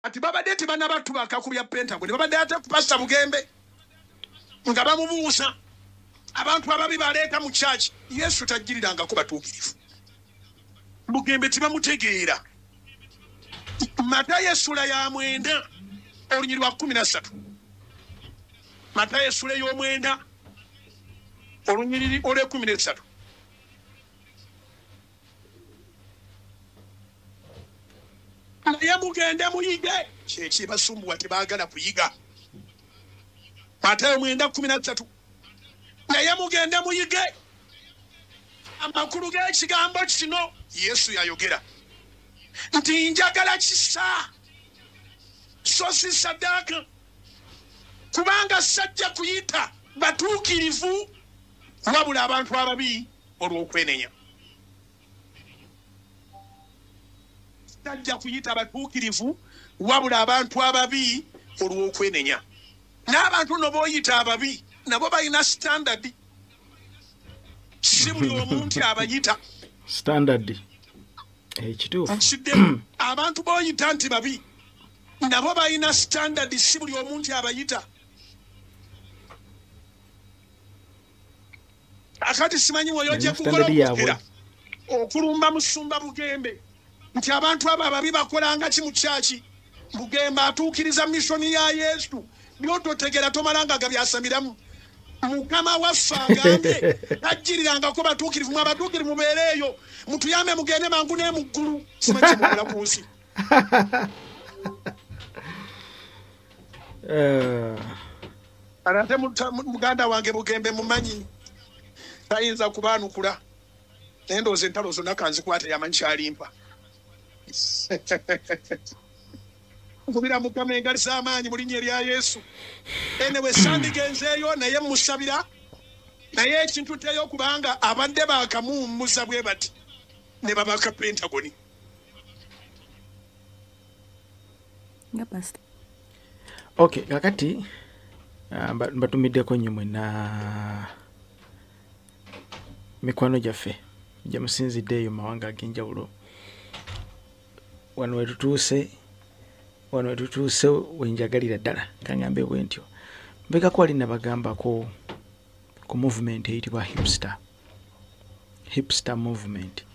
ati babadde tebanabatu bakakubya Pentagon babadde ate ku Pastor Bugembe nga bamubuusa abantu ababi baleeta mu church Yesu tajjirirangako batuukirivu Bugembe tibamutegeera Matayo essula ya 9 olunyiri lwa 13 Matayo essula y'omwenda olunyiri olwe 13 naye mugende muyige kyekibasumbuwa tebaagala kuyiga Matayo 9:13 naye mugende muyige amakulu g'ekigambo kino Yesu yayogera nti njagala kisa so si saddaaka kubanga sajja kuyita batuukirivu wabula abantu ababi olw'okwenenya sajja kuyita batuukirivu wabula abantu ababi olw'okwenenya n'abantu no b'oyita ababi nabo balina standard si buli omuntu abayita standard ekituufu abantu b'oyita nti babi nabo balina standard si buli omuntu abayita akati simanyi woyojja kukola okulumba Musumba Bugembe nti abantu abo ababi bakolanga ki mu kyaki Bugembe atuukiriza missoni ya Yesu byototegera tomalanga gabyasamiramu Mukama waffe agambye tajjirirangako batuukirivu mwe abatuukirivu mubeereeyo mutuyambe mugende mangu n'emuggulu simanyi mubula ku nsi ate muganda wange Bugembe mumanyi tayinza kubaanukula naye ndowooza entalo zonna kanzikwate yamanyi kyalimpa nkubira Mukama engali z'amaanyi mu linnya erya Yesu enewe sandigenzeeyo naye musabira naye ekintu teyo kubanga abadde bakamuwummuza bwe bati ne babaka Pentagon okay kakati mbatumiddeko nnyo mwena mikwano gyaffe gye musinziddeeyo mu mawanga ag'enjawulo wano wetutuuse wenjagalira ddala kaŋŋambe bwe ntyo mbekako wali nabagambako ku movement eyitibwa hipster movement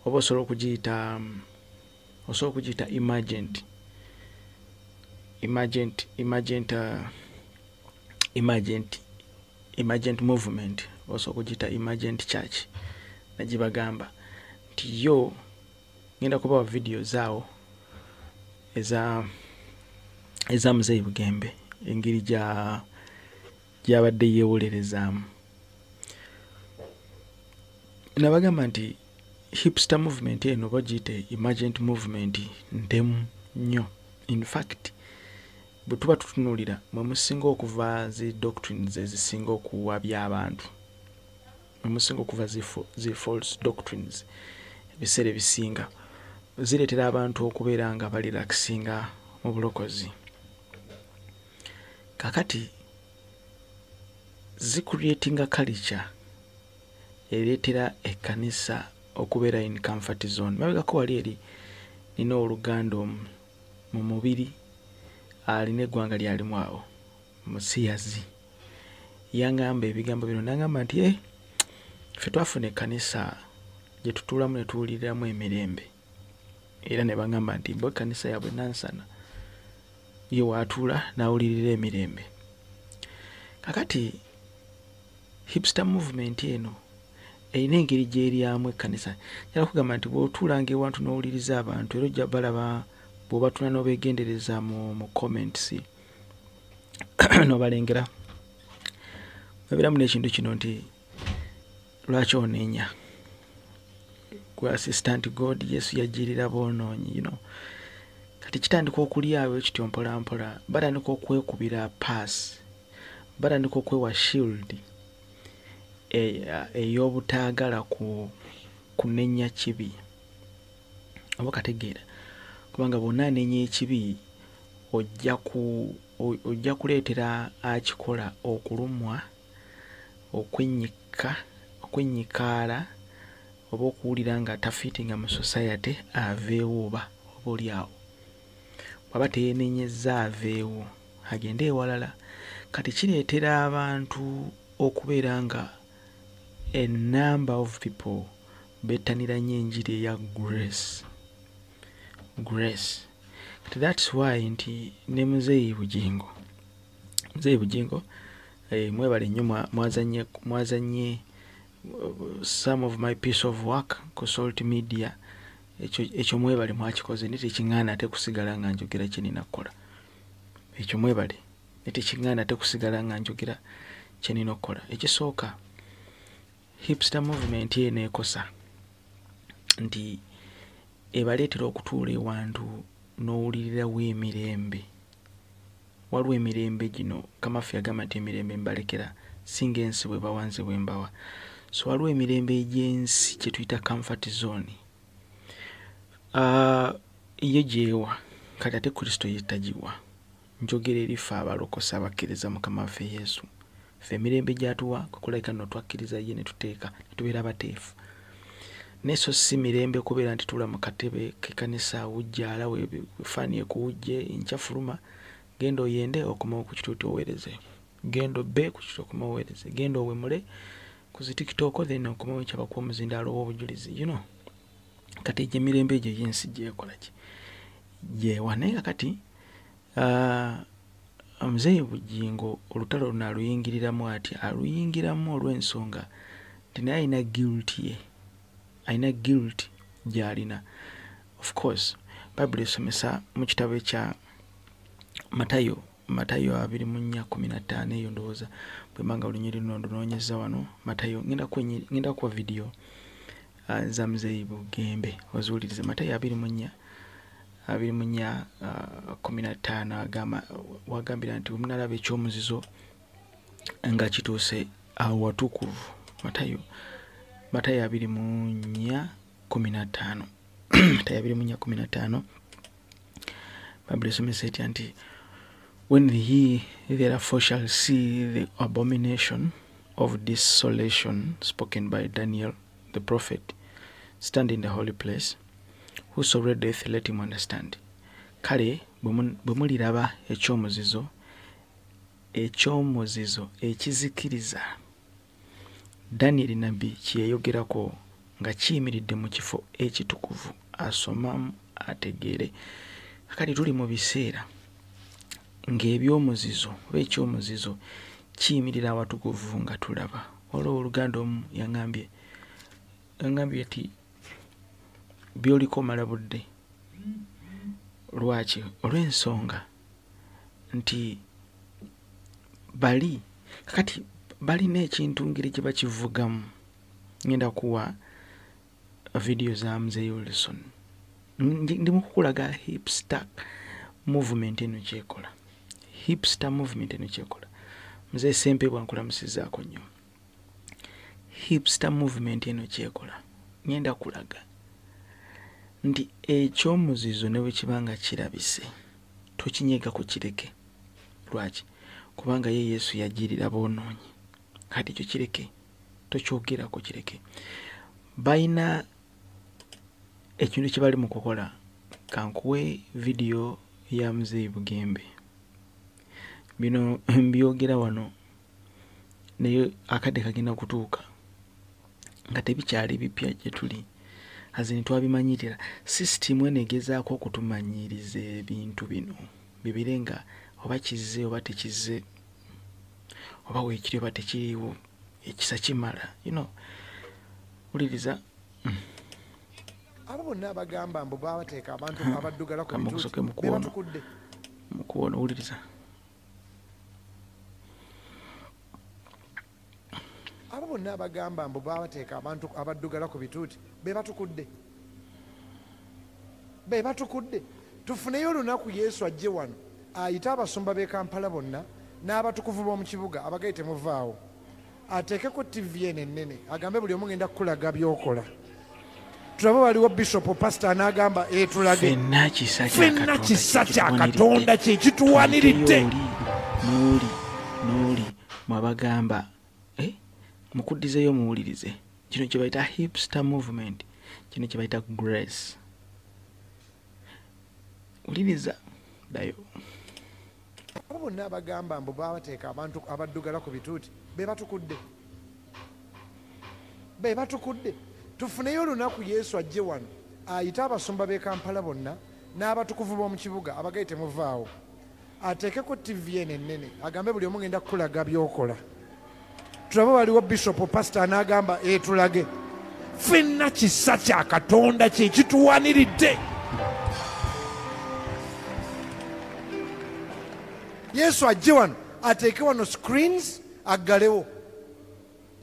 oba osobola okugiyita emergent movement osobola okugiyita emergent church nagibagamba nti yo ngenda kubawa video zaawo eza Muzeeyi Bugembe engeri gyabadde yeewolerezaamu nabagamba nti hipster movement eno bagiyite emergent movement ntemu nnyo in fact bwe tuba tutunuulira mwe musinga okuva zi doctrines ezisinga okuwabya abantu mwe musinga okuva zi false doctrines ebiseera ebisinga zireetera abantu okubeera nga balirakisinga mu bulokozi kakati zicreatinga culture ereetera ekkanisa okubeera in comfort zone mabegako wali eri nina oluganda mu mubiri alina eggwanga lyalimu awo musiyazi yangamba ebigambo bino nangamba nti ffe twafuna ekkanisa gye tutuulamu ne tuwuliriramu emirembe era ne bagamba nti mbu ekkanisa yaabwe nansana ye waatuula n'awulirira emirembe kakati hipster movement eno erina engeri gy'eryamu ekkanisa njala kugamba nti bw'otuulanga ewantu n'owuliriza abantu era ojja balaba bw'obatuna n'obeegendereza mu comments n'obalengera babeeramu n'ekintu kino nti lwaki oneenya gwe assistant God Yesu yajjirira boonoonyi kati kitandika okulyawo ekityo mpolampola batandika okwekubira pass batandika okwewa shield ey'obutaagala kunenya kibi oba kategeera kubanga bonna anenya ekibi ojja kuleetera akikola okulumwa okwennyikaala oba okuwulira nga tafiitinga mu society aveewo oba oli awo bwaba teyenenyeza aveewo agende ewalala. Kati kireetera abantu okubeera nga a number of people bettanira nnyo enjiri eya grace. That's why nti ne Muzeeyi Bugingo mwebale nnyo mwazanye some of my piece of work ku Salt Media. Ekyo mwebale mwakikoze netekiŋŋaana ate kusigala nga njogera kye nina kukola. Ekyo mwebale netekiŋŋaana ate kusigala nga njogera kye nina okukola. Ekisooka hipster movement yeneekosa nti ebaleetera okutuula ewantu n'owulirirawo emirembe. Waliwo emirembe gino Kamafi agamba nti emirembe mbalekera singa ensi bwe bawanze bwe mbawa. So waliwo emirembe egy'ensi kye tuyita comfort zone. Iyo gyewa kati ate Kristo yetagiwa. Njogera eri ffe abalokosa abakkiriza Mukama waffe Yesu. Ffe emirembe gy'atuwa kukulabika nno twakkiriza ye ne tuteeka ne tubeera bateefu. Neso si mirembe kubeera nti tula mu katebe k'ekkanisa wujjaala wefaaniye ku wujje nkyafuluma. Genda oyende okomawo ku kituuti oweereze. Genda obbe ku kituuti okomawo oweereze. Genda owemule ku zi TikTok then okomawo ekyabakuwa omuzindaalo w'obujulizi. You know. Kati egyo emirembe egyo y'ensi gyekola ki? Gyewa naye kakati Muzeeyi Bugingo olutalo luno aluyingiriramu atya? Aluyingiramu olw'ensonga nti naye alina guilt ye. Alina guilt gy'alina. Of course, Bible esomesa mu kitabo ekya Matayo 24:15 eyo ndowooza bwemanga olunyiri luno ndunoonyeza wano. Matayo ngenda kuwa video za Muzeeyi Bugembe oziwulirize. Matayo 24:15 wagambira nti omunalaba ekyomuzizo nga kituuse awo watukuvu. Matayo 24:15 Matayo 24:15 Bible esomesa etya nti when he therefore shall see the abomination of desolation spoken by Daniel the prophet stand in the holy place, whoso readeth let him understand. Kale bwe muliraba ekyomuzizo ekizikiriza Daniel nabbi kyeyogerako nga kiyimiridde mu kifo ekitukuvu asomamu ategeere. Kati tuli mu biseera ng'ebyomuzizo oba ekyomuzizo kiyimirira awatukuvu nga tulaba. Waliwo oluganda omu yaŋŋambye nti byoliko mala budde. Lwaki? Olw'ensonga nti kakati balina ekintu ngeri gye bakivugamu. Ngenda kuwa video za Muzeeyi Wilson. Ndi mu kukulaga hipster movement eno kyekola. Muzeeyi Sempe bwankulamusizaako nnyo. Hipster movement eno kyekola. Ngenda kulaga nti ekyomuzizo ne bwe kibanga kirabise tokinyeega ku kireke. Lwaki? Kubanga ye Yesu yajirira boonoonyi. Kati ekyo kireke, tokyogerako kireke. Balina ekintu kye bali mu kukola. Kankuwe video ya Muzeeyi Bugembe. Bino mbyogera wano naye akadde kagenda kutuuka nga tebikyali bipya gye tuli. Azini twabimanyirira. System eno egezaako okutumanyiriza ebintu bino bibire nga oba kizze oba tekizze, oba weekiri oba tekiriiwo, ekisa kimala. You know, uliriza abo bonna abagamba mbu babateeka abantu abaddugala ku bituuti be batukudde. Mukuwona uliriza. Abo bonna abagamba mbu babateeka abantu abaddugala ku bituuti be batukudde. Tufuneyo olunaku Yesu ajje wano ayita abasumba b'e Kampala bonna n'abatukuvu b'omu kibuga abagaye temuvaawo, ateekeko TV ennene agambe buli omu ngenda kukulaga by'okola. Tulabe waliwo Bishop Pastor n'agamba tulage ffenna kisa kya Katonda kye kituwaniridde. N'oli mwabagamba mukuddizeyo muwulirize. Kino kye bayita hipster movement, kino kye bayita grace. Uliriza dayo abo bonna abagamba mbu babateeka abantu abaddugala ku bituuti be batukudde tufuneyo olunaku yesu ajje wano ayite abasumba b'e Kampala bonna n'abatukuvu b'omu kibuga abagaite muvaawo ateekeko tvn ennene agambe buli omu ngenda kukulaga by'okola tulabe waliwo bishop pastor n'agamba tulage ffenna kisa kya Katonda kye kituwaniridde. Yesu ajje wano ateeke wano screens aggalewo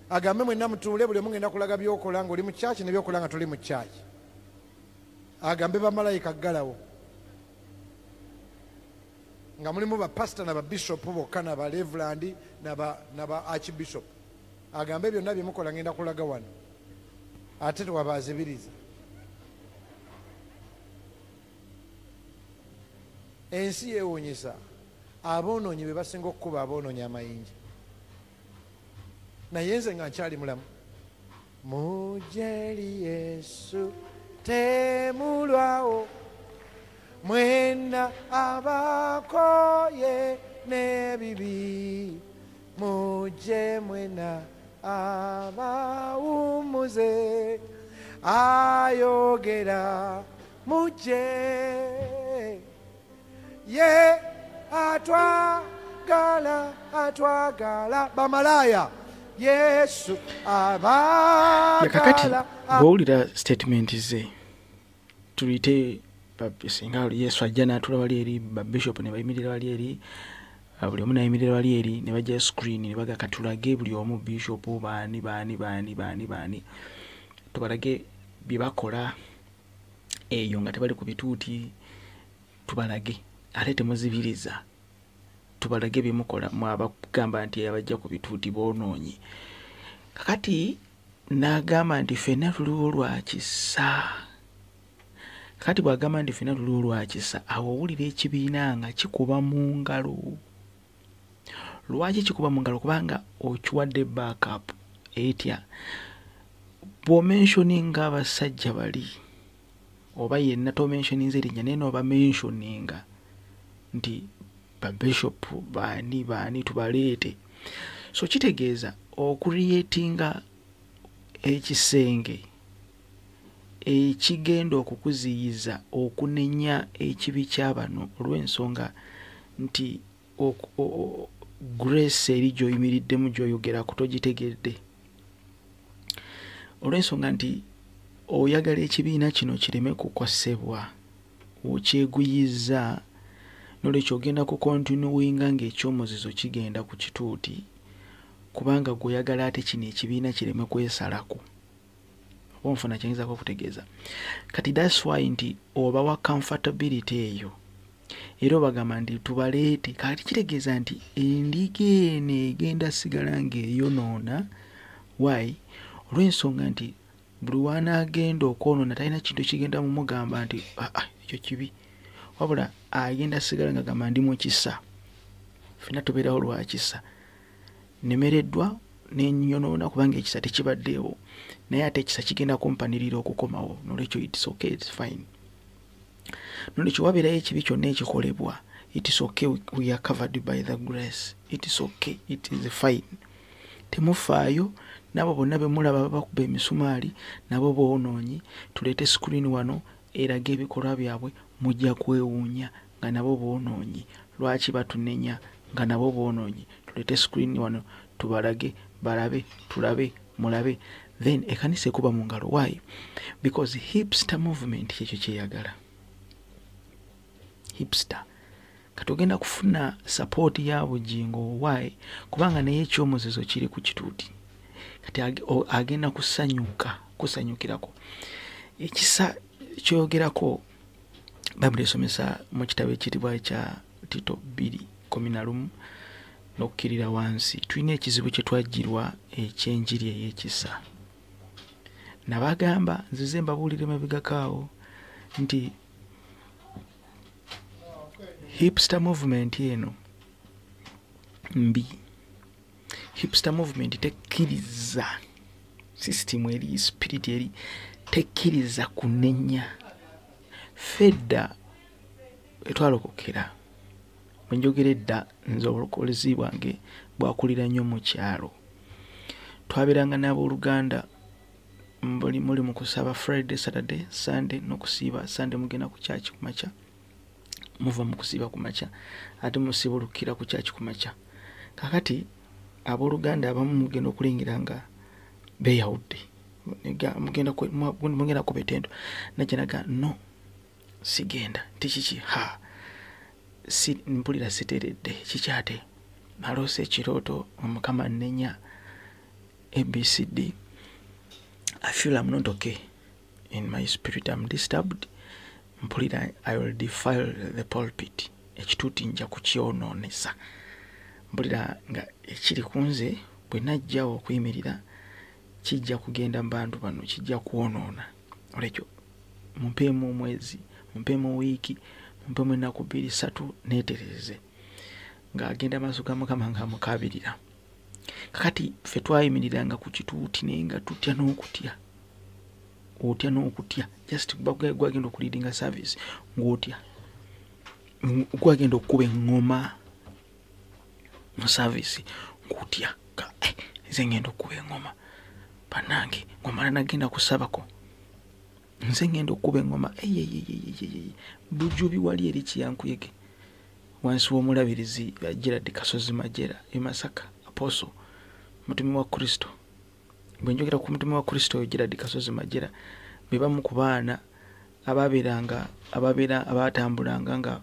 agambe mwenna mutuule buli omu ngenda kulaga by'okola ng'oli mu kyaki ne by'okola nga toli mu kyaki agambe bamalayika aggalawo nga mulimu bapasita nababishopu bokka nabalevulandi naba archbishop agambe byonna byemukola ngenda kulaga wano ate tewabazibiriza. Ensi yeewuunyisa aboonoonyi be basinga okukuba aboonoonyi amayinja naye nze nga nkyali mulamu. Mujeri Yesu temulwawo mwena abakoye n'ebibi muje mwena abawumuze ayogera muje ye atwagala bamalaya Yesu abagala. Kakati bw'owulira statement ze tuyite singa Yesu ajja n'atuula wali eri babishop ne bayimirira wali eri buli omu nayimirira wali eri ne bajja screen ne baga katulage buli omu bishop baani tubalage bye bakola eyo nga tebali ku bituuti tubalage ate temuzibiriza tubalage bye mukola mwabagamba nti abajja ku bituuti boonoonyi. Kakati n'agamba nti ffenna tuliwo lwa kisa. Kati bwagamba nti ffenna tuliwo lwa kisa awo owulira ekibiina nga kikuba mu ngalo. Lwaki kikuba mu ngalo? Kubanga okiwadde backup etya bw'omentioninga abasajja bali oba yenna tomentioninze erinnya naye n'oba mentioninga nti babishop baani tubaleete, so kitegeeza okuriyetinga ekisenge ekigenda okukuziyiza okunenya ekibi ky'abano olw'ensonga nti grace eri gy'oyimiriddemu gy'oyogera kutogitegedde, olw'ensonga nti oyagala ekibiina kino kireme kukosebwa okyeguyizza nolwekyo ogenda kukontinuwinga ng'ekyomuzizo kigenda ku kituuti kubanga gw'oyagala ate kino ekibiina kireme kwesalako. Oba nfuna kyengezaako okutegeeza. Kati that's why nti obawa comfortability eyo era obagamba nti tubaleete. Kati kitegeeza nti endiga eno egenda sigala ng'eyonoona. Why? Olw'ensonga nti buli wanaagenda okwonoona talina kintu kigenda mu mugamba nti ekyo kibi, wabula agenda sigala nga gamba ndi mu kisa. Ffenna tubeerawo lwa kisa. Nemereddwa n'ennyonoona kubanga ekisa tekibaddeewo naye ate ekisa kigenda kumpanirira okukomawo, nolwekyo it's okay, it's fine. Nolwekyo wabeerayo ekibi kyonna ekikolebwa, it's okay, we are covered by the grace, it's okay, it is fine. Temufaayo nabo bonna be mulaba bakuba emisumaali nabo boonoonyi, tuleete screen wano erage ebikolwa byabwe, mujja kwewuunya nga nabo boonoonyi. Lwaki batunenya nga nabo boonoonyi? Tuleete screen wano tubalage balabe tulabe mulabe, then ekanisa ekuba mu ngalo. Why? Because hipster movement kyekyo kyeyagala. Hipster kati ogenda kufuna support ya bugingo. Why? Kubanga naye ekyomuzizo kiri ku kituuti, kati agenda kusanyukirako ekisa kyogerako. Bayibuli esomesa mu kitabo ekitibwa ekya Tito 2:11 n'okukkirira wansi. Tulina ekizibu kye twajjirwa ekyenjiri ey'ekisa. Nabagamba nzize mbabuulire mabegakaawo nti hipster movement eno mbi. Hipster movement tekkiriza system eri spirit eri tekkiriza kunenya. Fedda etwalokokera bwenjogera edda nze obulokolezi bwange bwakulira nnyo mu kyalo. Twabeeranga n'abooluganda muli mu kusaba Friday, Saturday, Sunday n'okusiiba. Sunday mugenda ku church ku makya, muva mu kusiiba ku makya ate musibulukira ku church ku makya. Kakati abooluganda abamu mugenda okulengera nga beeyawudde, mugenda kubetendo najanaga no sigenda tikiki mpulira siteredde kikyate naloose ekirooto omukama nnenya ABCD. I feel I'm not okay in my spirit, I'm disturbed. Mpulira I will defile the pulpit, ekituuti nja kukyonoonesa. Mpulira nga ekiri kunze bwe najjawo okuyimirira kijja kugenda mu bantu bano, kijja kwonoona. Olwekyo mumpeemu omwezi, mumpeemu wiiki, mumpeemu ennaku 2-3 neetereze ng'agenda maaso ga Mukama nga mukabirira. Kakati ffe twayimiriranga ku kituuti naye nga tutya n'okutya, otya n'okutya, just gwagenda okuliidinga service ng'otya, gwagenda okukuba eŋŋoma mu service ng'otya, nze ngenda okukuba eŋŋoma bannange ng'omala nagenda kusabako, nze ngenda okukuba eŋŋoma Bujubi wali eri Kiyankuyege wansi w'omulabirizi Gerard Kasozi Majera e Masaka, Apostle mutumi wa Kristo. Bwe njogera ku mutumi wa Kristo Gerard Kasozi Majera, be bamu ku baana abatambulanga nga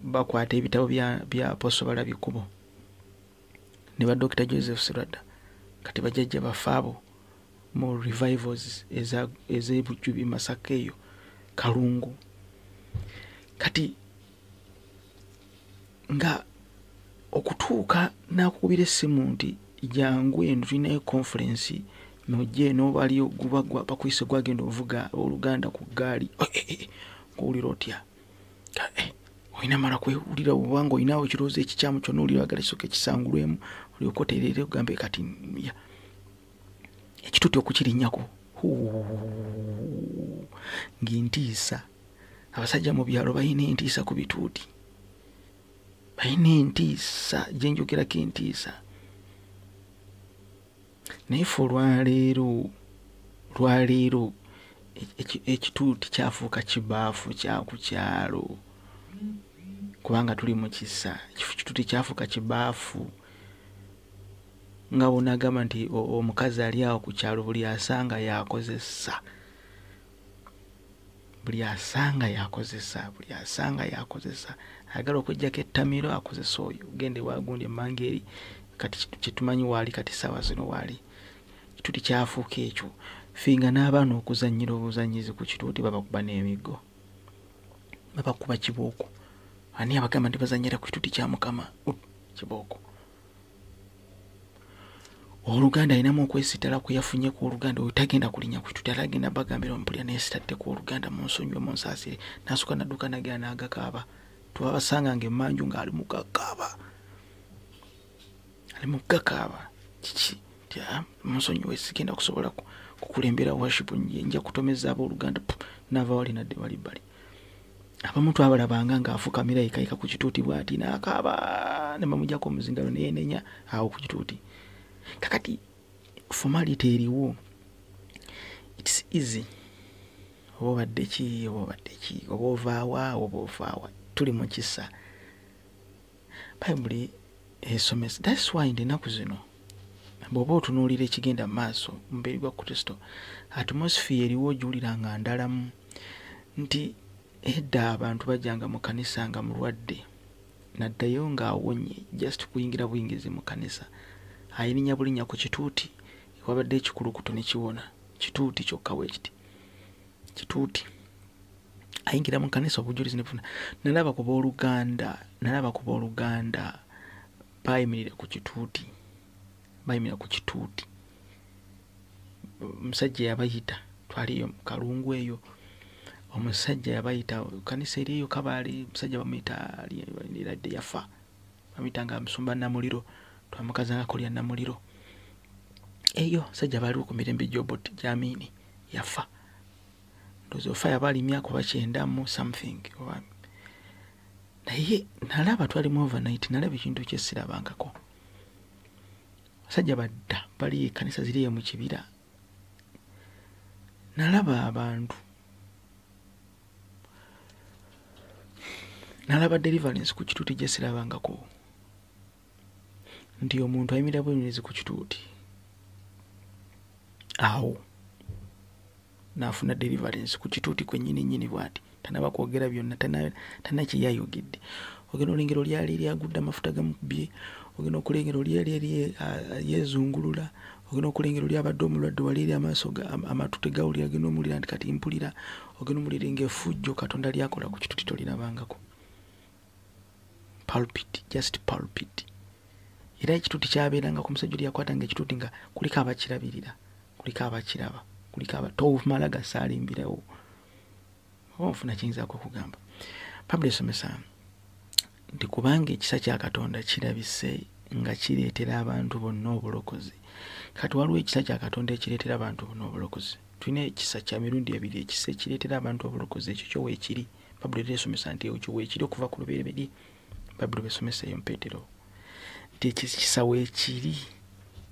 bakwata ebitabo bya Apostle Balabikubo ne ba Dr. Joseph Sirada, kati bajjajja bafaabo mu revivals ez'Ebujubi Masaka eyo Kalungu. Kati nga okutuuka n'akukubira essimu nti jangu eno tulinayo conference nojje n'obaliyo guba bakwise gwagenda ovuga oluganda ku ggaali, ng'owulira otya olina mala kwewulira obanga olinawo ekirowoozo ekikyamu kyonna oli wagala kisooka ekisangulwemu olyoka oteerere ogambe kati ekituuti okukirinnyako ng'entiisa. Abasajja mu byalo balina entiisa ku bituuti, balina entiisa gye njogerako entiisa. Naye ffe olwaleero ekituuti kyafuuka kibaafu kya ku kyalo kubanga tuli mu kisa. Ekituuti kyafuuka kibaafu nga bonagamba nti omukazi ali awo ku kyalo buli asanga yakozesa, buli asanga yakozesa. Ayagala okujjako ettamiro akozesa oyo, gende wagundi emange eri kati kyetumanyi waali kati sawa zino waali. Kituuti kyafuuka ekyo, finga n'abaana okuzannyira obuzanyizi ku kituuti babakuba n'emiggo, babakuba kibooko. Ani abagamba nti bazannyira ku kituuti kya Mukama kibooko. Oluganda ayinamu okwesittala kwe yafunye ku oluganda oyo tagenda kulinnya ku kituuti, atagenda bagambira omupulira neesitadde ku oluganda munsonyiwe munsaasire, n'asooka nadduka nagera n'agakaaba. Twabasanga ng'emmanju ng'ali mu gakaaba, kiki munsonyiwe sigenda kusobola kukulembera worship, nja kutomeza abooluganda n'ava wali nadde wali bbali. Abamu twabalabanga ng'afukamira yekayika ku kituuti bw'ati n'akaaba ne bamugyako omuzingalo neyeenenya awo ku kituuti. Kakati formality eriwo, it's easy. Oba obadde ki oba ovaawa tuli mu kisa. Bayibuli esomesa. That's why ennaku zino bw'oba otunuulira ekigenda mu maaso mu mubiri gwa Kristo, atmosphere eriwo ojulira nga ndalamu, nti edda abantu bajjanga mu kanisa nga mulwadde naddayo ng'awonye just kuyingira buyingizi mu kanisa, ayirinya bulinnya ku kituuti wabadde ekikulukuto ne kiwona. Kituuti kyokka weekiti, kituuti ayingira mu kanisa obujulizi nebufuna. Nalaba ku booluganda bayimirira ku kituuti, omusajja yabayita, twaliyo mu Kalungu eyo, omusajja yabayita kanisa eriyo Kabaale, omusajja bamuyita liradde yafa, bamuyitanga Musumba Namuliro, twamukazanga Kolya Namuliro eyo. Sajja baaliwo ku mirembe gy'Obote Jamini yafa, ndowooza ofa yaba ali myaka oba 9 something. naye nalaba twali mu overnight nalaba ekintu kyesirabangako. Basajja badda bali ekkanisa ziriya mu kibira, nalaba abantu, nalaba deliverance ku kituuti gyesirabangako, nti omuntu ayimira bwenyezi ku kituuti awo nafuna deliverance ku kituuti kwennyini bwati, tanaba kwogera byonna, tanakiyayogedde. Ogenda olengero lyali lyagudde amafuta gamukubye, ogenda okulengero lyali yezungulula, ogenda okulengero lyabadde omulwadde wali eri amaaso amatu tegawulira, agenda omulira nti kati mpulira, ogenda omulira ng'effujjo Katonda lyakola ku kituuti tolirabangako. Pulpit, just pulpit. Era ekituuti kyabeeranga ku musajja lyakwatanga ekituuti nga kuliko abakirabirira, kuliko abakiraba, kuliko tomala gasaalimbirawo. Oba nfuna kiyinzaako okugamba. Pablo esomesa nti kubanga ekisa kya Katonda kirabise nga kireetera abantu bonna obulokozi. Kati waliwo ekisa kya Katonda ekireetera abantu bonna obulokozi. Tulina ekisa kya mirundi ebiri, ekisa ekireetera abantu obulokozi, ekyo kyo weekiri. Pablo era esomesa nti ekyo weekiri okuva ku lubereberye. Pablo besomesa eyo Petero nti ekisa weekiri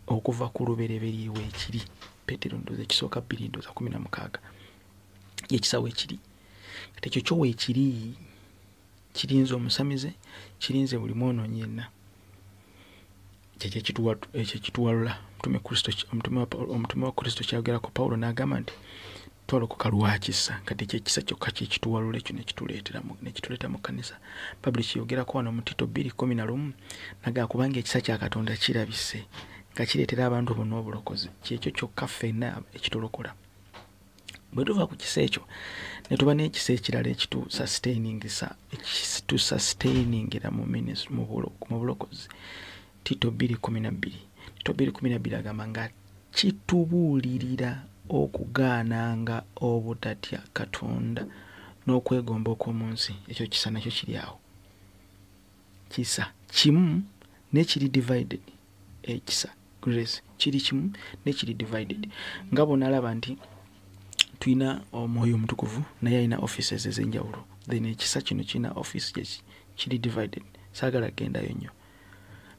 okuva ku lubereberye weekiri. Petero ndoza ekisooka 2:16 ekisa weekiri. Kati ekyo kyo weekiri kirinze omusamize, kirinze buli mwonoonyi yenna. Ekyo kituwalula omutume wa Kristo kyayogerako Pawulo n'agamba nti twalokoka lwa kisa. Kati ekyo ekisa kyokka kituwalula, ekyo nekituleeta mu kkanisa. Pablo kiyogerako wano mu Tito 2:11 n'agamba kubanga ekisa kya Katonda kirabise nga kireetera abantu bonna obulokozi, kyekyo kyokka ffenna ekitulokola. Bwe tuva ku kisa ekyo ne tuba n'ekisa ekirala ekitususustainingira mu bulokozi. Tito 2:12. Tito 2:12 agamba nga kitubuulirira okugaananga obutatya Katonda n'okwegomba okw'omu nsi. Ekyo kisa nakyo kiri awo. Kisa kimu nekiri divided. Ekisa grace kiri kimu nekiri divided. Nga bonalaba nti tulina Omwoyo Omutukuvu naye alina offices ez'enjawulo. Then ekisa kino kirina office kiri divided. Saagala gendayo nnyo.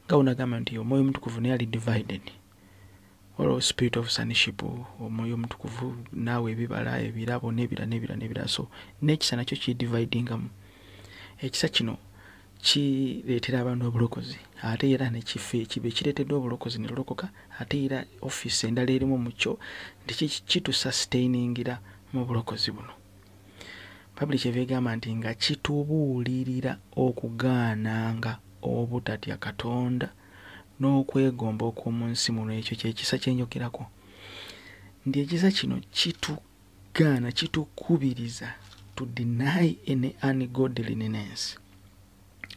Nga bonagamba nti Omwoyo Omutukuvu naye ali divided. Waliwo spirit of sonship, Omwoyo Omutukuvu naawe ebibala ebirabo n'ebira. So n'ekisa nakyo kiri dividingamu. Ekisa kino kireetera abantu obulokozi, ate era kibe kireetedde obulokozi ne tulokoka, ate era office endala erimu mu kyo nti kitusustainingira mu bulokozi buno. Pablo kyeva egamba nti nga kitubuulirira okugaananga obutatya Katonda n'okwegomba okw'omu nsi muno. Ekyo kyekisa kyenjogerako nti ekisa kino kitugaana, kitukubiriza to deny any ungodliness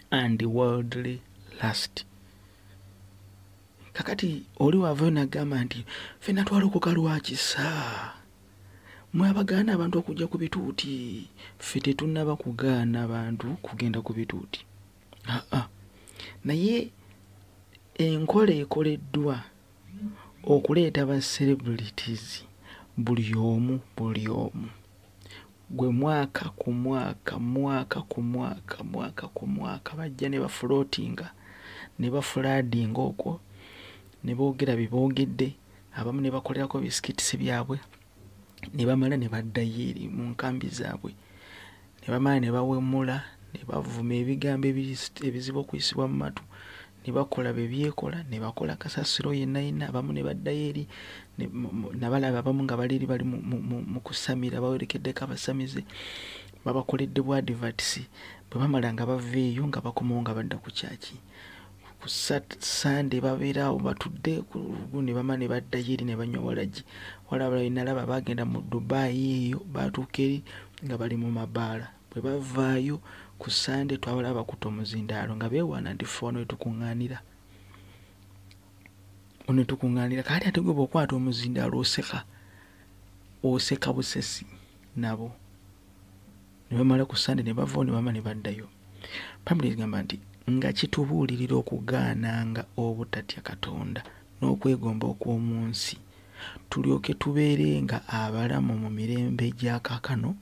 and worldly lust. Kakati oli wavayo n'agamba nti ffenna twalokoka lwa kisa, mwe abagaana abantu okujja ku bituuti, ffe tetunnaba kugaana abantu kugenda ku bituuti. Naye enkola ekoleddwa okuleeta ba celebrities buli omu gwe mwaka ku mwaka bajja ne bafloatinga ne bafulaadinga okwo ne boogera bye boogedde, abamu ne bakolerako bisikitisi byabwe ne bamala ne baddayo eri mu nkambi zaabwe, ne bamala ne bawemula ne bavuma ebigambo ebizibu okuyisibwa mu matu, ne bakola bye byekola, ne bakola kasasiro yenna, abamu ne baddayo eri nabalaba abamu nga bali mu kusamira bawerekeddeko abasamize, babakoledde bwa adverts. Bwe bamala nga baveeyo nga bakomawo nga badda ku kyaki. Ku Sunday babeerawo batudde ku lugu ne bamala ne baddayo eri ne banywa walagi. Walaba nalaba bagenda mu Dubai eyo baatuuka eri nga bali mu mabaala. Bwe bavaayo ku Sunday twabalaba bakuta omuzindaalo nga beewaana nti ffe wano wetukuŋŋaanira. Ono tukuŋŋaanira kati ate gwe bw'okwata omuzindaalo oseka busesi nabo. Ne bamala ku Sunday ne bavaawo ne bamala ne baddayo. Pamela egamba nti nga kitubuulirira okugaananga obutatya Katonda n'okwegomba okw'omu nsi, tulyoke tubeerenga abalamu mu mirembe gya kaakano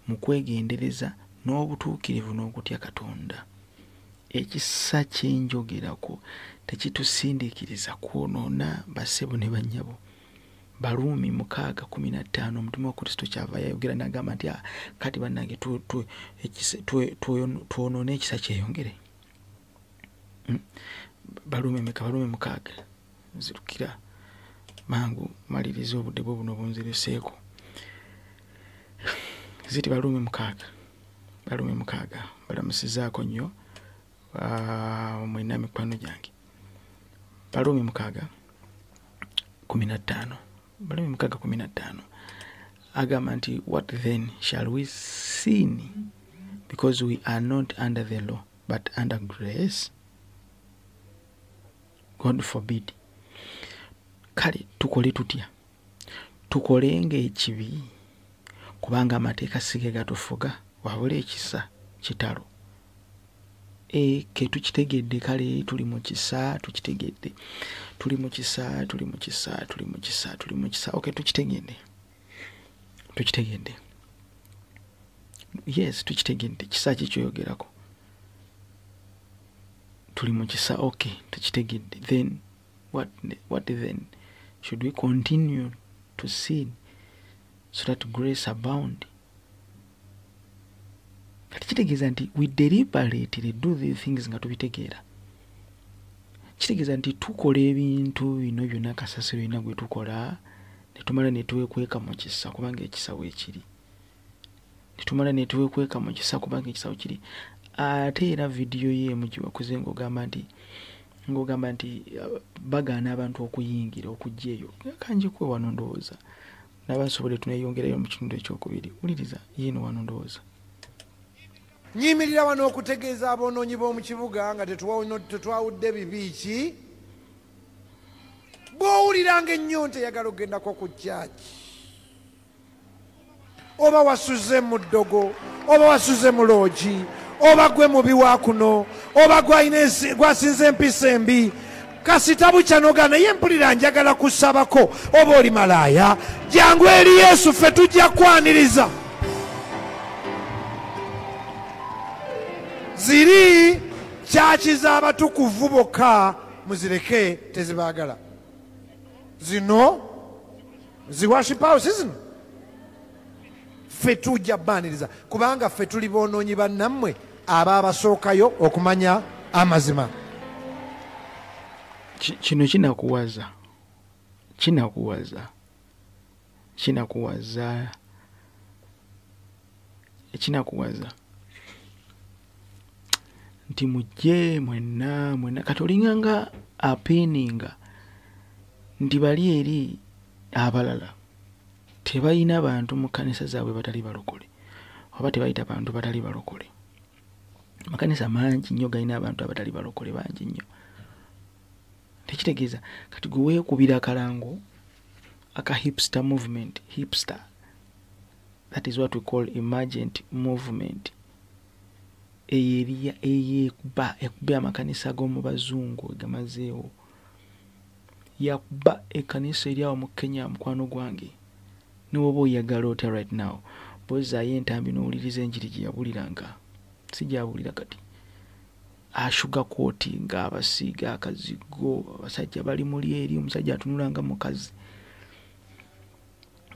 mu kwegendereza n'obutuukirivu n'okutya Katonda. ekisa kyenjogerako tekitusindiikiriza kwonoona bassebo ne bannyabo. Baruumi 6:15 omutume wa Kristo kyava yayogera n'agamba nti kati bannange twonoone ekisa kyeyongere. Baruumi 6 zirukira mangu maliriza obudde bwo buno bunziruseeko. Ziti Baruumi 6 balamusizaako nnyo mwena mikwano gyange. Baruumi 6:15 Baruumi 6:15 agamba nti what then shall we sin because we are not under the law but under grace? God forbid. Kale tukole tutya? Tukolenga ekibi kubanga amateeka sige gatufuga wabula ekisa kitalo. Ke tukitegedde kale tuli mu kisa tukitegedde. Tuli mu kisa. Okay, tukitegedde. Yes, tukitegedde. Kisa kikyogerako. Tuli mu kisa, okay, tukitegedde. Then what then? Should we continue to sin so that grace abound? Kitegeeza nti we deliberately do these things nga tubitegeera. Kitegeeza nti tukola ebintu bino byonna kasasiro ina gwe tukola ne tumala ne tuwekweka mu kisa kubanga ekisa weekiri. Tumala ne tuwekweka mu kisa kubanga ekisa weekiri. Ate era vidiyo ye mugiwakuze ng'ogamba nti bagaana abantu okuyingira okujja eyo. Kanji kwe wano ndowooza. N'abasobole tuneyongerayo mu kitundu ekyokubiri. Wuliriza yino wano ndowooza. Nyimirira wano okutegeeza aboonoonyi b'omu kibuga nga tetwawudde bibi ki. Bw'owuliranga ennyonta eyagala ogendako ku kyaki, oba wasuze mu ddogo, oba wasuze mu loogi, oba gwe mubi wa kuno, oba gwasinze empisa embi, kasita bukyanoga naye mpulira njagala kusabako, oba oli malaaya, jangu eri Yesu ffe tujja kwaniriza. Ziri kyaki z'abatukuvu bokka muzireke, tezibaagala. Zino zi worship house zino ffe tujja bbaaniriza kubanga ffe tuli boonoonyi bannammwe abaabasookayo okumanya amazima. Kino kinakuwaza nti mujje mwenna katolinganga apeninga nti bali eri abalala tebalina bantu mu kkanisa zaabwe batali balokole oba tebayita bantu batali balokole. Makanisa mangi nnyo galina abantu abatali balokole bangi nnyo. Tekitegeeza kati gwe weekubira akalango aka hipster movement. Hipster, that is what we call emergent movement. Eyekuba amakanisa g'omu bazungu gamazeewo. Yakuba ekkanisa eryawo mu Kenya mukwano gwange. Niwoba oyagala otya right now. Bozaayo entambi n'owuliriza enjiri gye yabuliranga. Si gyabulira kati. Ashuga kooti ng'abasiiga akazigo, abasajja bali muli eri, omusajja atunulanga mukazi.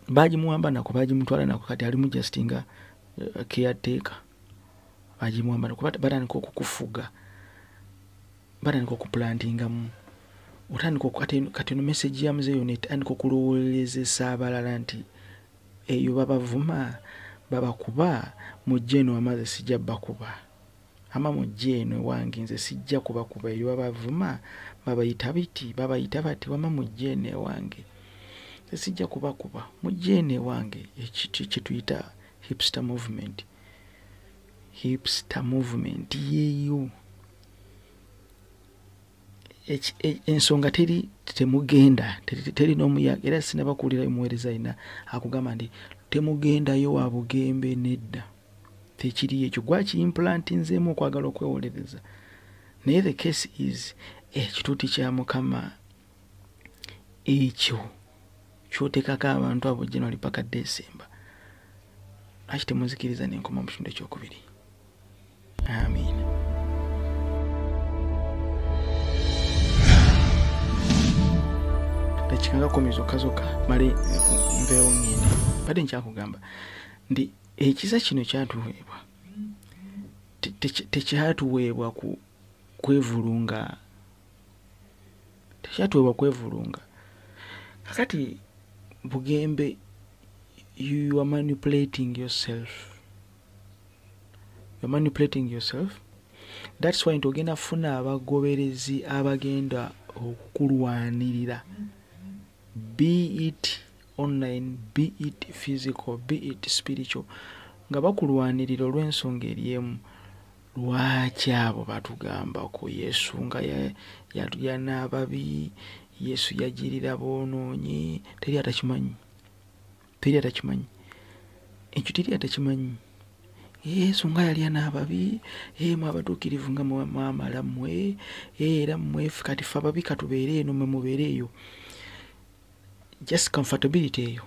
Bagimuwamba nako, bagimutwala nako, kati ali mu justinga caretaker. Bagimuwamba nako, batandika okukufuga. Batandika okuplantingamu. Otandika kati no message ya muzeeyo netandika okulowoolezesa abalala nti eyo babavuma babakuba mujje eno amaze sijja bakuba. Ama mujje eno wange nze sijja kubakuba eyo babavuma babayita biti babayita bati wama mujje eno wange nze sijja kubakuba mujje eno wange. Ekyo tuyita hipster movement. Hipster movement yeyo. Ensonga temugenda teri n'omuyaga era sinabakulira omuweereza ina akugamba nti temugendayo wa bugembe nedda. Tekiri ekyo gwaki implant nzeemu okwagala okwewolereza. Naye the case is ekituuti kya Mukama ekyo kyoteekako abantu abo January paka December. Lwaki temuzikiriza n'enkoma mu kitundu ekyokubiri? Amen. dakika 10 zokka male mbeewo ngende badde nkyakugamba ndi ekisa kino kyatuweebwa tekyatuweebwa kwevulunga tekyatuweebwa kwevulunga kakati Bugembe you are manipulating yourself. You're manipulating yourself. That's why ntogenda funa abagoberezi abagenda okulwanirira, be it online, be it physical, be it spiritual, nga bakulwanirira olw'ensonga eriemu. Lwaki abo batugamba ko Yesu nga yatuyana ababi, Yesu yagirira boonoonyi, teri atakimanyi. Ekyo teri atakimanyi. Yesu nga yali n'ababi, mwabatuukirivu nga mwamala mmwe, era mmwe kati ffe ababi katubeere eno mwe mubeere eyo. Just comfortability eyo.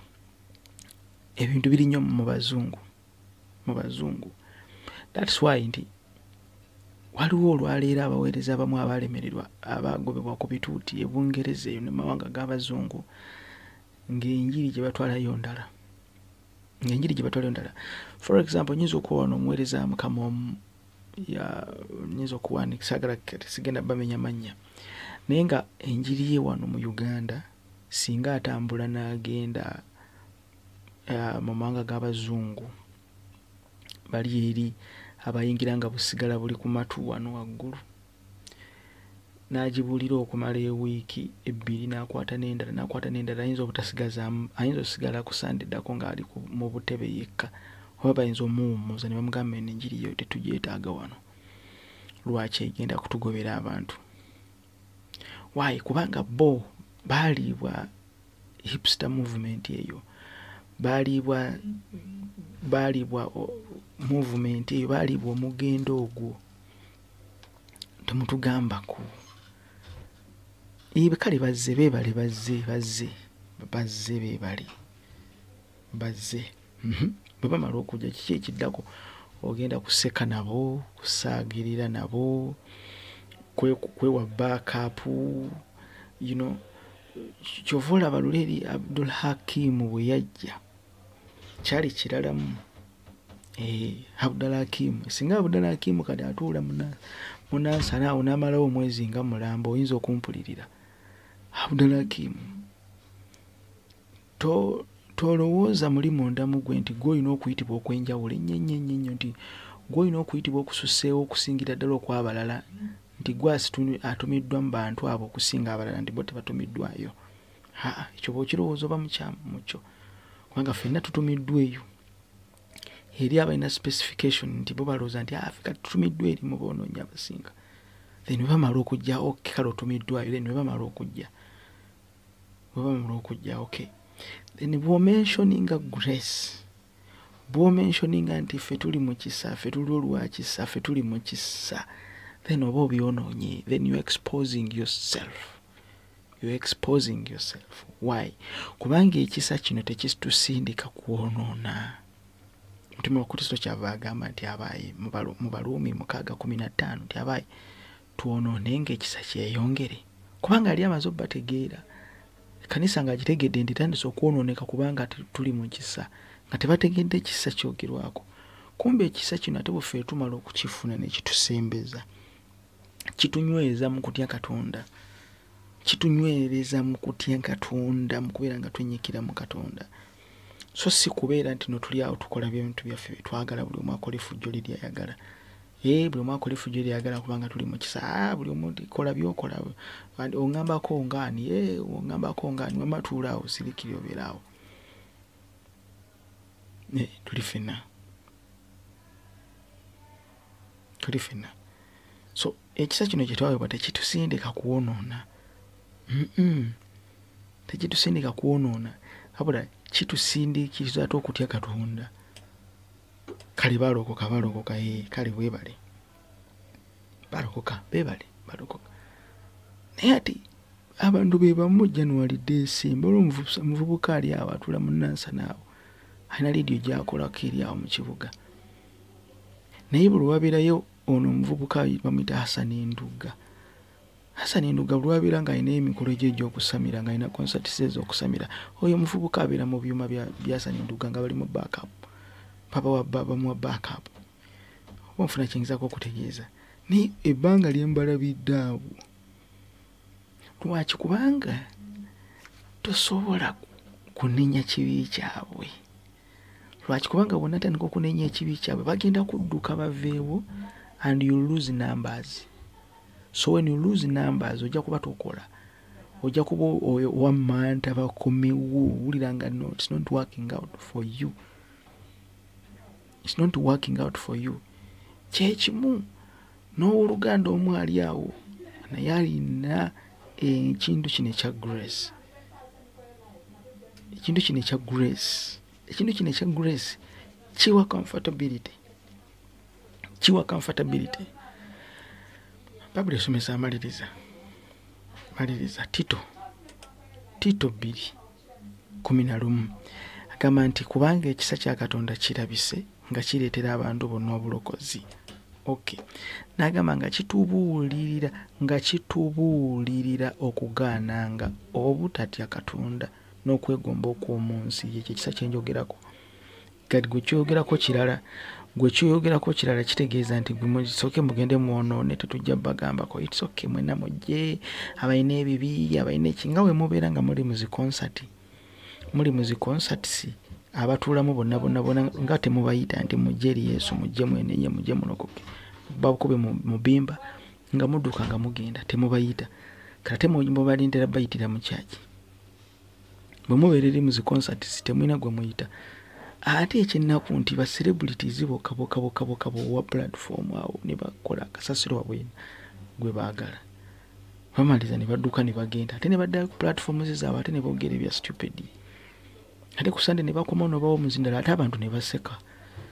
Ebintu biri nnyo mu bazungu. That's why nti waliwo olwaleero abaweereza abamu abalemererwa abagobebwa ku bituuti e Bungereza eyo ne mawanga g'abazungu ng'enjiri gye batwalayo ndala. For example, nyinza okuwona omuweereza Mukama nyinza okuwanika sagala sigenda bamenya mannya, naye nga enjiri ye wano mu Uganda singa atambula n'agenda mu mawanga g'abazungu bali eri abayingira nga busigala buli ku matu wano waggulu, n'agibulira okumala ewiiki ebbiri n'akwata n'endala ayinza obutasigazaamu, ayinza osigala ku Sunday ddako ng'ali mu butebe yekka, oba bayinza omuwummuza ne bamugamba eno enjiri yo tetugyetaaga wano. Lwaki egenda kutugobera abantu? Why? Kubanga bo baaliibwa hipster movement eyo, baaliibwa movement eyo, baaliibwa omugendo ogwo. Temutugambako ibe kale bazze beebale bwe bamala okujja kiki ekiddako ogenda kuseka nabo, kusaagirira nabo, kwewa backup, you know. Kyova olaba Luleri Abdul Hakim bwe yajja kyali kiralamu. Abdul Hakim, singa Abdul Hakim kati atuula munansana awo n'amalawo omwezi nga mulambo, oyinza okumpulirira. Abdul Hakim tolowooza muli munda mu gwe nti gw'olina okuyitibwa okwenjawulo ennyo nti gw'olina okuyitibwa okususeewo okusingira ddala okwabalala, nti gwe atumiddwa mu bantu abo okusinga abalala, nti bo tebatumiddwayo. Ekyo bw'okirowooza oba mukyamu mukyo, kubanga ffenna tutumiddwa eyo eri abalina specification nti bo balowooza nti ffe tutumiddwa eri mu boonoonyi abasinga. Then bwe bamala okujja kale otumiddwayo, then bwe bamala okujja okay. Then bw'omentioninga grace, bw'omentioninga nti ffe tuli mu kisa, ffe tuli olwakisa, ffe tuli mu kisa, then oba obyonoonye, then you're exposing yourself. Why? Kubanga ekisa kino tekitusindika kwonoona. Mutume wa Kristo kyava agamba nti abaaye mu Baruumi 6:15 nti abaaye twonoonenga ekisa kyeyongere. Kubanga ali amaze obbategeera, ekkanisa ng'agitegedde nti tandise okwonooneka kubanga tuli mu kisa, nga tebategedde ekisa kyogerwako. Kumbe ekisa kino ate bwe tumala okukifuna ne kitusembeza, kitunyweza mu kutya Katonda, mu kubeera nga twenyikira mu Katonda. So si kubeera nti no tuli awo tukola bintu byaffe twagala, buli omu akola effujjo lye ayagala. Buli omu akola effujjo lye ayagala kubanga tuli mu kisa. Buli omu kola byokola, oŋŋambako ngaani, wamma tuula awo sirikiri obeera awo. Tuli ffenna. So ekisa kino kye twaweebwa tekitusindika kuwonoona. Tekitusindika kuwonoona, wabula kitusindiikiriza ate okutya Katonda. Kale balokoka, kale weebale. Balokoka. Naye ati abantu be bamu January December, omuvubuka ali awo atula mu Nansana awo, alina lidiyo gy'akolako eri awo mu kibuga. Naye buli wabeerayo ono omuvubuka bamuyita Hassan Nduga, Hassan Nduga lwabira nga ine emikolo gy'okusamira nga ina concert sezo okusamira oyo mufubuka abira mu byuma bya Hassan Nduga nga bali mu backup papa wa baba mu backup onfuna kingiza ko kutegeeza ni ebbanga lyembalabidde lwaki kubanga tosobola kunenya kibi kyabwe lwaki kubanga bonna tandika okunenya ekibi kyabwe bagenda kudduka baveewo and you lose numbers. So when you lose numbers, ojja kuba tokola. Ojja kuba wamanta bakomewo uliranga no, it's not working out for you. It's not working out for you. Kyekimu n'oluganda omwali awo naye alina ekintu kino ekya grace. Ekintu kino ekya grace. Ekintu kino ekya grace kiwa comfortability. Kiwa comfortability. Babuli esomesa amaliriza Tito 2:11 agamba nti kubanga ekisa kya Katonda kirabise nga kireetera abantu bonna obulokozi. Okay. N'agamba nga kitubuulirira okugaananga obutatya Katonda n'okwegomba okw'omunsi ye ekisa kye njogerako. Kati gwe kyogerako kirala kitegeeza nti gwe musoke mugende muonoone tetujja bagambako it's okay mwena mujje abayina ebibi abayina ekinga we mubeera nga muli mu zi concerts abatuulamu bonna nga temubayita nti mujje eri Yesu mujje mwenenye mujje mulokoke bakube mubimba nga mudduka nga mugenda temubayita kate mubalindira bayitira mu kyaki bwe mubeera eri mu zi concerts temwina gwe muyita. Ate ekinnaku nti ba celebrities boka wa platform awo ne bakola akasasiro wabwe gwe baagala bamaliza ne badduka ne bagenda ate ne badda ku platforms zaabwe ate ne boogera ebya stupid ate ku Sunday ne bakoma no bawo muzindala ate abantu ne baseka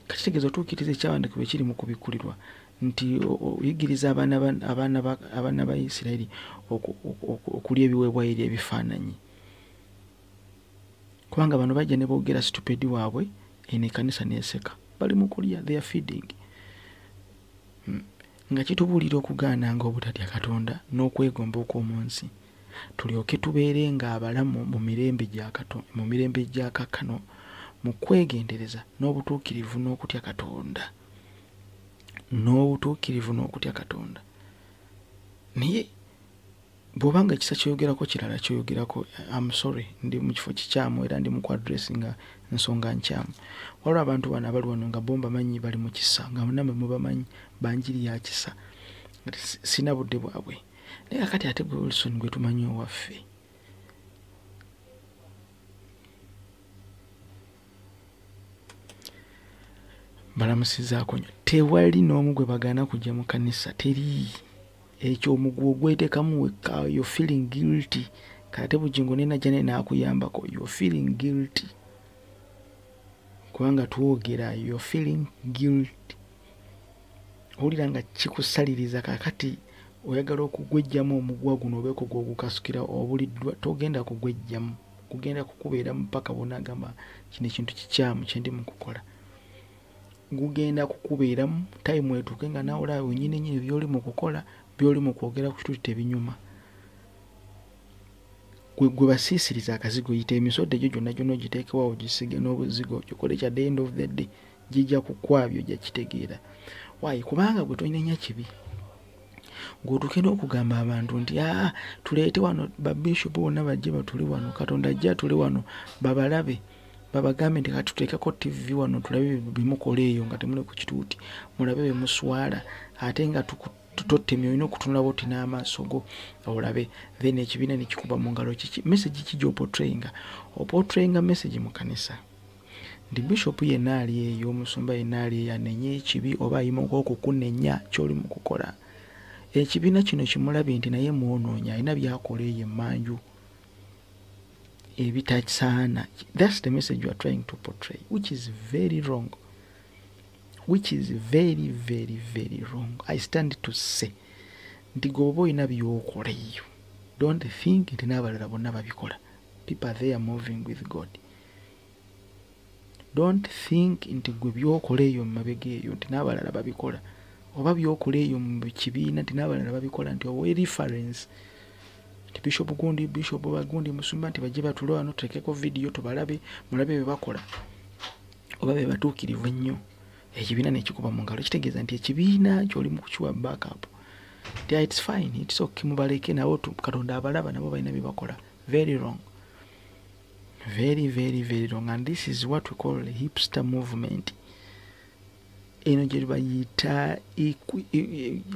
kati tegeeza otuukiriza ekyawandikibwa kwe kiri mu kubikulirwa nti oyigiriza abaana ba Isirayiri okulya ebiweebwayo eri ebifaananyi kubanga bano bajja ne boogera stupid waabwe ene kanisa neseka bali mu kulya they are feeding nga kitubuulira okugaananga obutatya Katonda n'okwegomba okw'omunsi tulyoke tubeere nga abalamu mu mirembe gya kaakano mu kwegendereza n'obutuukirivu n'okutya Katonda naye bw'obanga ekisa kyogerako kirala kyogerako I'm sorry ndi mu kifo kikyamu era ndi mu kwadressinga nsonga nkyamu waliwo abantu bano abali wano nga bomba manyi bali mu kisa nga namwe mubamanyi banjiri ya kisa sina budde bwabwe naye akati ate bwe Wilson gwe tumanyi owaffe balamusizaako nnyo tewali n'omu gwe bagaana kujja mu kanisa teri ekyo omugwo gwetekamu wekka you're feeling guilty kate bujingo nena jane naakuyambako you're feeling guilty kubanga twogera you're feeling guilty owulira nga kikusaliriza kakati oyagala okugwejjamu omugwa guno obeeko gwogukasukira obuliddwa togenda kugwejjamu kugenda kukubeera mpaka bonagamba kino ekintu kikyamu kyendi mu kukola gugenda kukubeeramu time etuuke nga nawe olaba wenyini byoli mu kukola byoli mu kwogera ku kitu tebinyuma gwe basiisiriza akazigo yita emisodde gyo gyonna gyonna ogiteekewo ogisige n'obuzigo okikole kya the end of the day gijja kukwabyo gya kitegeera waayi kubanga gwe tolinenya kibi ng'otuuke n'okugamba abantu nti tuleete wano babishopu bonna bajje batuli wano Katonda ajja tuli wano babalabe babagambe nti katuteekako TV wano tulabe bimukola eyo nga temuli ku kituuti mulabe bemuswala ate nga tutotemye olina okutunula boti n'amaaso go olabe then ekibiina ne kikuba mu ngalo message kijja opotrayinga message mu kanisa ndi bishop yenna ali eyo omusumba yenna ali eyo anenye ekibi oba ayimuka okukunenya kyoli mu kukola ekibiina kino kimulabe nti naye muwonoonya alina byakola eyo emmanju ebitasaana. That's the message you are trying to portray, which is very wrong. Which is very, very, very wrong. I stand to say nti gobo ina byokola eyo don't think nti n'abalala bonna babikola. People are there moving with God. Don't think nti gwe byokola eyo mumabega eyo nti n'abalala babikola. oba byokola eyo mu kibiina nti n'abalala babikola nti owe reference nti Bishop Bagundi Musumba nti bajje batulo wano tuteekeko video tubalabe mulabe bye bakola oba be batuukirivu ennyo ekibiina nekikuba mu ngalo kitegeeza nti ekibiina kyoli mu kukiwa backup nti it's fine it's okay mubaleke nabo Katonda abalaba nabo balina bye bakola. Very wrong, very very very wrong, and this is what we call a hipster movement. Eno gye bayita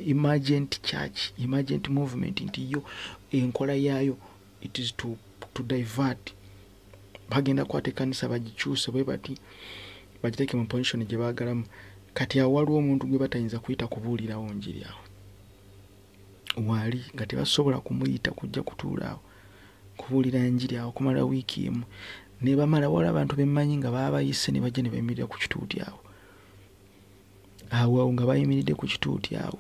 emergent church, emergent movement nti yo enkola yaayo it is to divert. Bagenda kwate kanisa bagikyuse bwe bati bagiteke mu position gye baagalamu kati awaliwo omuntu gwe batayinza kuyita kubuulirawo njiri awo wali nga tebasobola kumuyita kujja kutuulaawo kubuulira njiri awo kumala wiiki emu ne bamala wala abantu bemmanyi nga baabayise ne bajja ne beemirira ku kituuti awo awo nga bayimiridde ku kituuti awo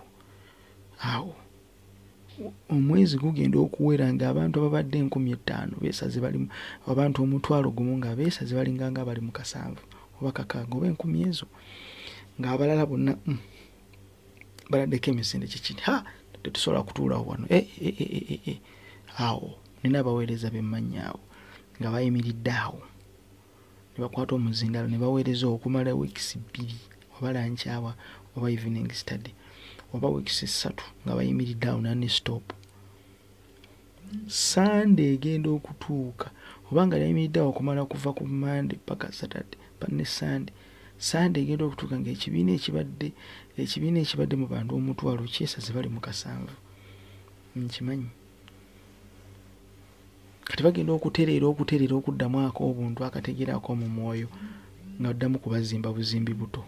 omwezi gugenda okuwera nga abantu ababadde 5,000 beesaze bali abantu 1,000 nga beesaze balinga nga bali mu 7 oba 6 oba 10 ezo ng'abalala bonna baladdeko emisinde kikini tetusobola kutuulawo wano awo nina abaweereza bemmanyi awo nga bayimiridde awo ne bakwata omuzindalo ne baweereza okumala weeks 2 oba lankyawa oba evening study oba weeks 3 nga bayimiridde awo nani stop. Sunday egenda okutuuka oba nga yayimiridde awo okumala kuva ku Monday paka Saturday panne Sunday egenda okutuuka ng'ekibiina ekibadde mu bantu 1,000 kyesaze bali mu 7 nkimanyi kati bagenda okutereera okuddamu ak'obuntu akategerako mu mwoyo nga oddamu kubazimba buzimbi buto.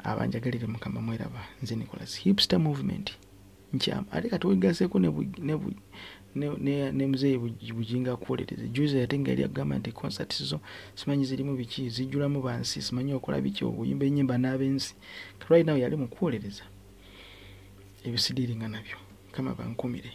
Abanjagalire Mukama mweraba nze Nicholas. Hipster movement nkyama ate kati wegaseeko ne muzeye bujinga kuwolereza juice yatenga yali agamba nti concert zo simanyi zirimu biki zijjulamu bansi simanyi okola biki obuyimba ennyimba n'abensi right now yali mu kuwolereza ebisidiringa nabyo kama bankumire.